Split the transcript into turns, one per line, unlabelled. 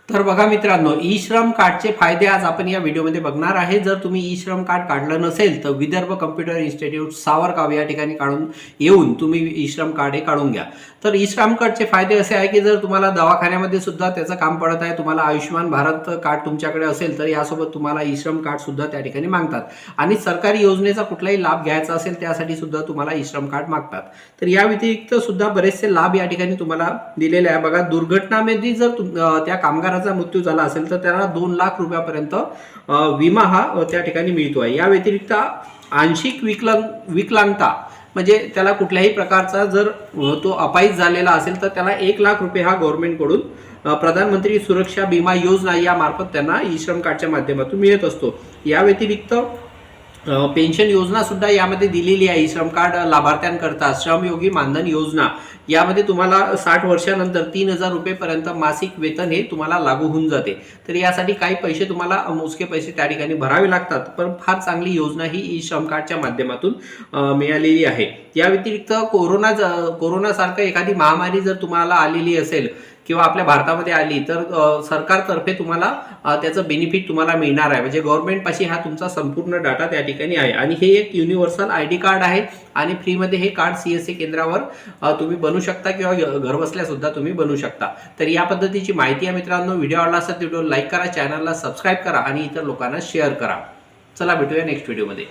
तर बघा मित्रांनो, ई श्रम कार्डचे फायदे आज आपण या व्हिडिओमध्ये बघणार आहे। जर तुम्ही ई श्रम कार्ड काढलं नसेल तर विदर्भ कम्प्युटर इन्स्टिट्यूट सावरगाव या ठिकाणी येऊन तुम्ही ई श्रम कार्ड हे काढून घ्या। तर ई श्रम कार्डचे फायदे असे आहे की जर तुम्हाला दवाखान्यामध्ये सुद्धा त्याचं काम पडत आहे, तुम्हाला आयुष्यमान भारत कार्ड तुमच्याकडे असेल तर यासोबत तुम्हाला ई श्रम कार्ड सुद्धा त्या ठिकाणी मागतात आणि सरकारी योजनेचा कुठलाही लाभ घ्यायचा असेल त्यासाठी सुद्धा तुम्हाला ई श्रम कार्ड मागतात। तर या व्यतिरिक्त सुद्धा बरेचसे लाभ या ठिकाणी तुम्हाला दिलेले आहे। बघा, दुर्घटनामध्ये जर त्या कामगाराचा मृत्यू झाला असेल तर त्याला 2 लाख रुपयापर्यंत विमा हा त्या ठिकाणी मिळतो आहे। या व्यतिरिक्त आंशिक विकलांगता म्हणजे त्याला कुठल्याही प्रकारचा जर तो अपाहिज झालेला असेल तर त्याला 1 लाख रुपये हा गव्हर्नमेंटकडून प्रधानमंत्री सुरक्षा विमा योजना या मार्फत त्यांना ई श्रम कार्डच्या माध्यमातून मिळत असतो। या व्यतिरिक्त पेन्शन योजना सुद्धा यामध्ये दिलेली आहे। ई श्रम कार्ड लाभार्थ्यांकरता श्रमयोगी मानधन योजना यामध्ये तुम्हाला 60 वर्षानंतर 3000 रुपये पर्यंत मासिक वेतन हे तुम्हाला लागू होऊन जाते। तर यासाठी काही पैसे तुम्हाला मोजके पैसे त्या ठिकाणी भरावे लागतात, पण फार चांगली योजना ही ई श्रम कार्डच्या माध्यमातून मिळालेली आहे। या व्यतिरिक्त कोरोनासारखं एखादी महामारी जर तुम्हाला आलेली असेल किंवा आपल्या भारतामध्ये आली तर सरकारतर्फे तुम्हाला त्याचं बेनिफिट तुम्हाला मिळणार आहे। म्हणजे गव्हर्नमेंट पाशी हा तुमचा संपूर्ण डाटा त्या ठिकाणी आहे आणि हे एक युनिव्हर्सल आयडी कार्ड आहे आणि फ्रीमध्ये हे कार्ड सीएससी केंद्रावर तुम्ही बनवू शकता किंवा घरबसल्या सुद्धा तुम्ही बनवू शकता। तर या पद्धतीची माहिती आहे मित्रांनो। व्हिडिओ आवडला असेल तर व्हिडिओ लाईक करा, चॅनलला सबस्क्राईब करा आणि इतर लोकांना शेअर करा। चला भेटूया नेक्स्ट व्हिडिओमध्ये।